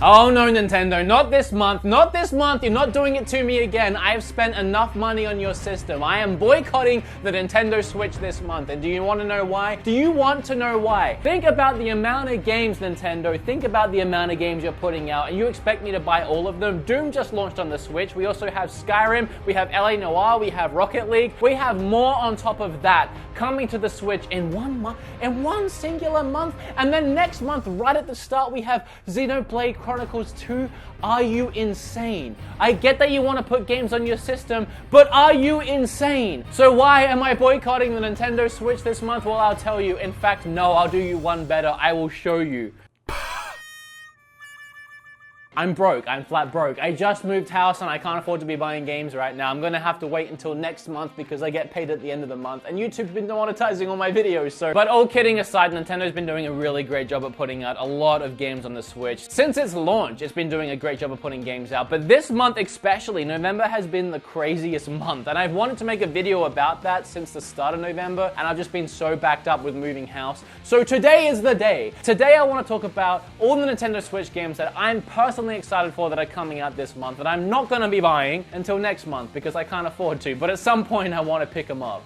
Oh no, Nintendo, not this month, not this month, you're not doing it to me again. I have spent enough money on your system. I am boycotting the Nintendo Switch this month, and do you want to know why? Do you want to know why? Think about the amount of games, Nintendo, think about the amount of games you're putting out, and you expect me to buy all of them? Doom just launched on the Switch, we also have Skyrim, we have LA Noire, we have Rocket League, we have more on top of that coming to the Switch in 1 month, in one singular month, and then next month, right at the start, we have Xenoblade Chronicles 2. Are you insane? I get that you want to put games on your system, but are you insane? So why am I boycotting the Nintendo Switch this month? Well, I'll tell you. In fact, no, I'll do you one better. I will show you. I'm broke. I'm flat broke. I just moved house and I can't afford to be buying games right now. I'm gonna have to wait until next month because I get paid at the end of the month, and YouTube's been demonetizing all my videos, so. But all kidding aside, Nintendo's been doing a really great job at putting out a lot of games on the Switch. Since its launch, it's been doing a great job of putting games out, but this month especially, November has been the craziest month, and I've wanted to make a video about that since the start of November, and I've just been so backed up with moving house. So today is the day. Today I want to talk about all the Nintendo Switch games that I'm personally excited for that are coming out this month that I'm not going to be buying until next month because I can't afford to, but at some point I want to pick them up.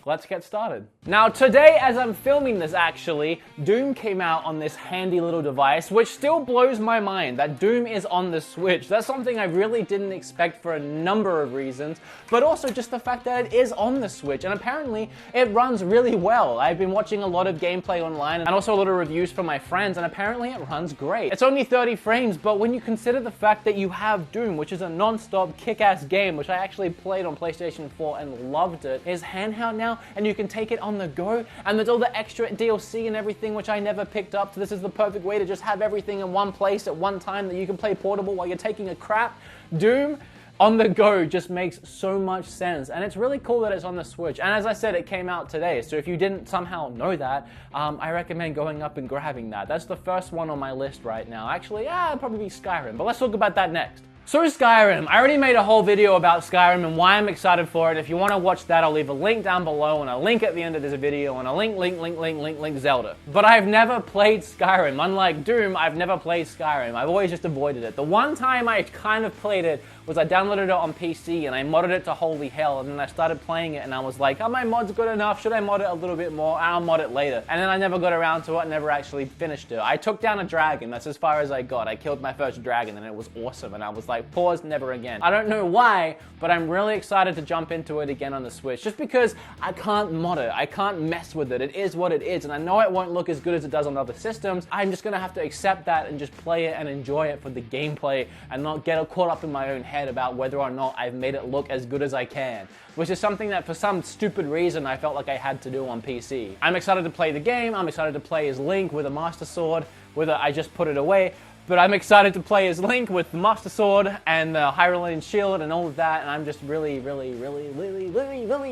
Let's get started. Now today, as I'm filming this actually, Doom came out on this handy little device, which still blows my mind that Doom is on the Switch. That's something I really didn't expect for a number of reasons, but also just the fact that it is on the Switch, and apparently it runs really well. I've been watching a lot of gameplay online and also a lot of reviews from my friends, and apparently it runs great. It's only 30 frames, but when you consider the fact that you have Doom, which is a non-stop kick-ass game, which I actually played on PlayStation 4 and loved it, is handheld now, and you can take it on the go, and there's all the extra DLC and everything which I never picked up, so this is the perfect way to just have everything in one place at one time that you can play portable while you're taking a crap. Doom on the go just makes so much sense, and it's really cool that it's on the Switch. And as I said, it came out today, so if you didn't somehow know that, I recommend going up and grabbing that. That's the first one on my list right now. Actually, it'll probably be Skyrim, but let's talk about that next. So Skyrim, I already made a whole video about Skyrim and why I'm excited for it. If you want to watch that, I'll leave a link down below and a link at the end of this video and a link Zelda. But I've never played Skyrim. Unlike Doom, I've never played Skyrim. I've always just avoided it. The one time I kind of played it was I downloaded it on PC and I modded it to holy hell, and then I started playing it and I was like, are my mods good enough? Should I mod it a little bit more? I'll mod it later. And then I never got around to it, never actually finished it. I took down a dragon, that's as far as I got. I killed my first dragon and it was awesome, and I was like, pause, never again. I don't know why, but I'm really excited to jump into it again on the Switch, just because I can't mod it, I can't mess with it. It is what it is, and I know it won't look as good as it does on other systems. I'm just gonna have to accept that and just play it and enjoy it for the gameplay and not get caught up in my own head about whether or not I've made it look as good as I can, which is something that for some stupid reason I felt like I had to do on PC. I'm excited to play the game, I'm excited to play as Link with a Master Sword, whether I just put it away, but I'm excited to play as Link with the Master Sword and the Hyrulean Shield and all of that, and I'm just really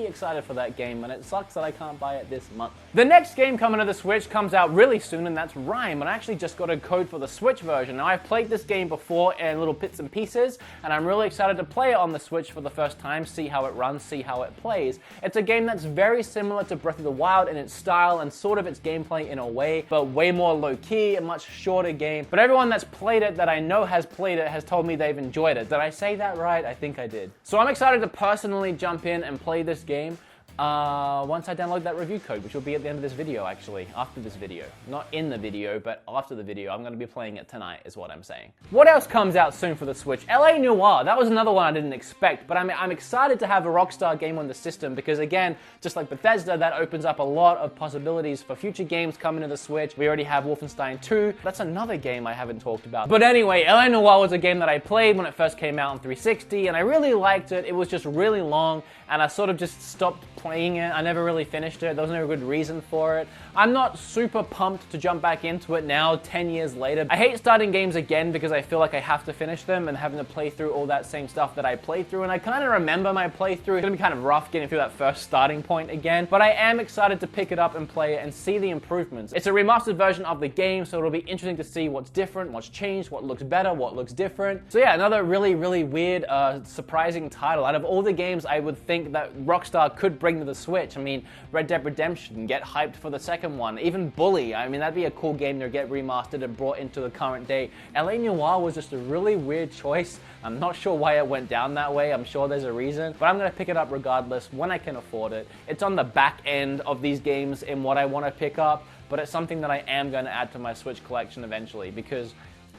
excited for that game, and it sucks that I can't buy it this month. The next game coming to the Switch comes out really soon, and that's Rime, and I actually just got a code for the Switch version. Now, I've played this game before in little bits and pieces, and I'm really excited to play it on the Switch for the first time, see how it runs, see how it plays. It's a game that's very similar to Breath of the Wild in its style and sort of its gameplay in a way, but way more low-key, a much shorter game. But everyone that's played it, that I know has played it, has told me they've enjoyed it. Did I say that right? I think I did. So I'm excited to personally jump in and play this game once I download that review code, which will be at the end of this video, actually, after this video. Not in the video, but after the video. I'm going to be playing it tonight, is what I'm saying. What else comes out soon for the Switch? LA Noire, that was another one I didn't expect, but I'm excited to have a Rockstar game on the system because, again, just like Bethesda, that opens up a lot of possibilities for future games coming to the Switch. We already have Wolfenstein 2. That's another game I haven't talked about. But anyway, LA Noire was a game that I played when it first came out on 360, and I really liked it. It was just really long, and I sort of just stopped playing it. I never really finished it. There was no good reason for it. I'm not super pumped to jump back into it now, 10 years later. I hate starting games again because I feel like I have to finish them and having to play through all that same stuff that I played through, and I kind of remember my playthrough. It's gonna be kind of rough getting through that first starting point again, but I am excited to pick it up and play it and see the improvements. It's a remastered version of the game, so it'll be interesting to see what's different, what's changed, what looks better, what looks different. So yeah, another really weird, surprising title. Out of all the games I would think that Rockstar could bring to the Switch, I mean, Red Dead Redemption, get hyped for the second second one. Even Bully, I mean, that'd be a cool game to get remastered and brought into the current day. LA Noire was just a really weird choice. I'm not sure why it went down that way. I'm sure there's a reason, but I'm gonna pick it up regardless when I can afford it. It's on the back end of these games in what I want to pick up, but it's something that I am going to add to my Switch collection eventually because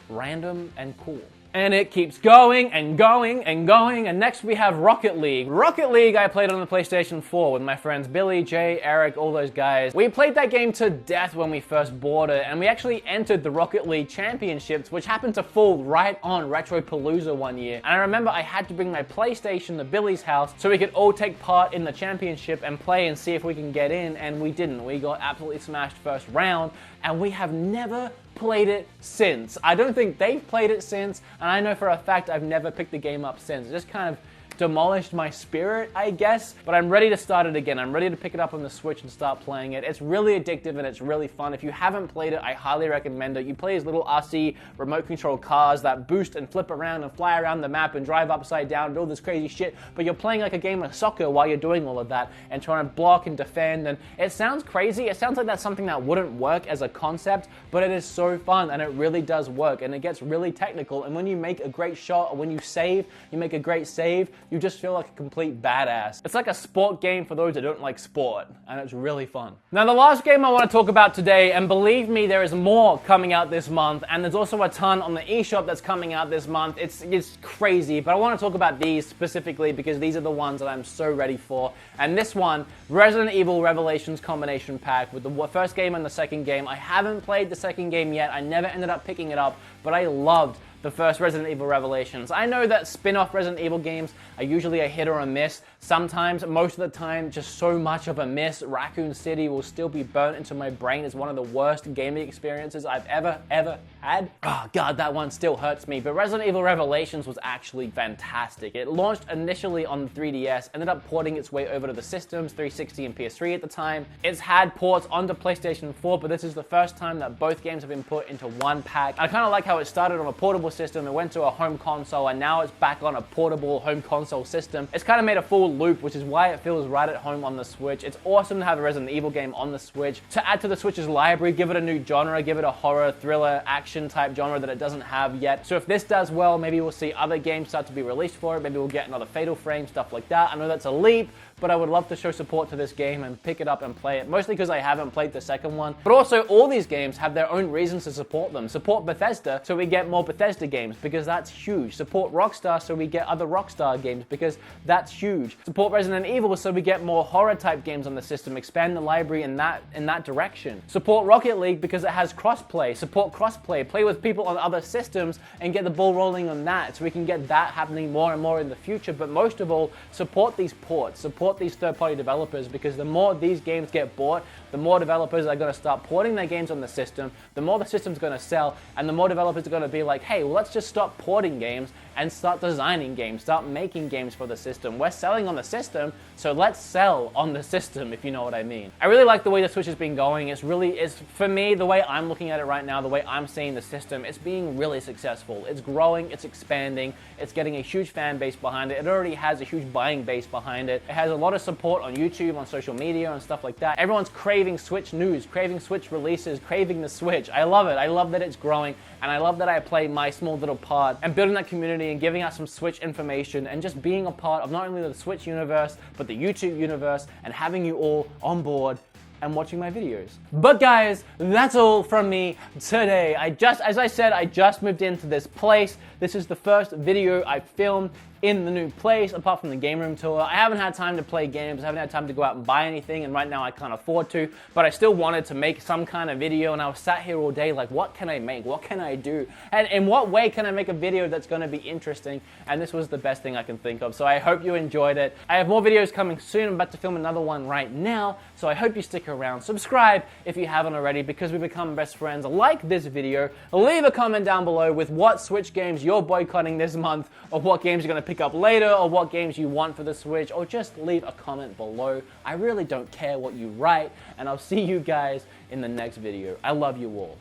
random and cool. And it keeps going and going and going. And next we have Rocket League. Rocket League I played on the PlayStation 4 with my friends Billy, Jay, Eric, all those guys. We played that game to death when we first bought it, and we actually entered the Rocket League Championships, which happened to fall right on Retropalooza one year. And I remember I had to bring my PlayStation to Billy's house so we could all take part in the championship and play and see if we can get in, and we didn't. We got absolutely smashed first round, and we have never played it since. I don't think they've played it since, and I know for a fact I've never picked the game up since. It just kind of demolished my spirit, I guess, but I'm ready to start it again. I'm ready to pick it up on the Switch and start playing it. It's really addictive and it's really fun. If you haven't played it, I highly recommend it. You play as little RC remote control cars that boost and flip around and fly around the map and drive upside down and all this crazy shit, but you're playing like a game of soccer while you're doing all of that and trying to block and defend, and it sounds crazy. It sounds like that's something that wouldn't work as a concept, but it is so fun and it really does work, and it gets really technical, and when you make a great shot or when you save, you make a great save, you just feel like a complete badass. It's like a sport game for those that don't like sport, and it's really fun. Now, the last game I want to talk about today, and believe me, there is more coming out this month, and there's also a ton on the eShop that's coming out this month. It's crazy, but I want to talk about these specifically because these are the ones that I'm so ready for. And this one, Resident Evil Revelations Combination Pack with the first game and the second game. I haven't played the second game yet. I never ended up picking it up, but I loved the first Resident Evil Revelations. I know that spin-off Resident Evil games are usually a hit or a miss. Sometimes, most of the time, just so much of a miss. Raccoon City will still be burnt into my brain as one of the worst gaming experiences I've ever had. Oh god, that one still hurts me. But Resident Evil Revelations was actually fantastic. It launched initially on the 3DS, ended up porting its way over to the systems, 360 and PS3 at the time. It's had ports onto PlayStation 4, but this is the first time that both games have been put into one pack. I kind of like how it started on a portable system, it went to a home console, and now it's back on a portable home console system. It's kind of made a full loop, which is why it feels right at home on the Switch. It's awesome to have a Resident Evil game on the Switch. To add to the Switch's library, give it a new genre, give it a horror, thriller, action type genre that it doesn't have yet. So if this does well, maybe we'll see other games start to be released for it. Maybe we'll get another Fatal Frame, stuff like that. I know that's a leap, but I would love to show support to this game and pick it up and play it, mostly because I haven't played the second one. But also, all these games have their own reasons to support them. Support Bethesda so we get more Bethesda games, because that's huge. Support Rockstar so we get other Rockstar games, because that's huge. Support Resident Evil so we get more horror type games on the system, expand the library in that direction. Support Rocket League because it has crossplay. Support crossplay, play with people on other systems and get the ball rolling on that so we can get that happening more and more in the future. But most of all, support these ports, support these third-party developers, because the more these games get bought, the more developers are going to start porting their games on the system, the more the system's going to sell, and the more developers are going to be like, hey, well, let's just stop porting games and start designing games, start making games for the system. We're selling on the system, so let's sell on the system, if you know what I mean. I really like the way the Switch has been going. It's for me, the way I'm looking at it right now, the way I'm seeing the system, it's being really successful. It's growing, it's expanding, it's getting a huge fan base behind it. It already has a huge buying base behind it. It has a lot of support on YouTube, on social media, and stuff like that. Everyone's craving Switch news, craving Switch releases, craving the Switch. I love it. I love that it's growing, and I love that I play my small little part and building that community and giving out some Switch information and just being a part of not only the Switch universe, but the YouTube universe, and having you all on board and watching my videos. But guys, that's all from me today. As I said, I just moved into this place. This is the first video I filmed in the new place, apart from the game room tour. I haven't had time to play games, I haven't had time to go out and buy anything, and right now I can't afford to, but I still wanted to make some kind of video, and I was sat here all day like, what can I make? What can I do? And in what way can I make a video that's gonna be interesting? And this was the best thing I can think of, so I hope you enjoyed it. I have more videos coming soon. I'm about to film another one right now, so I hope you stick around. Subscribe if you haven't already, because we become best friends. Like this video, leave a comment down below with what Switch games you're boycotting this month, or what games you're gonna pick up later, or what games you want for the Switch, or just leave a comment below. I really don't care what you write, and I'll see you guys in the next video. I love you all.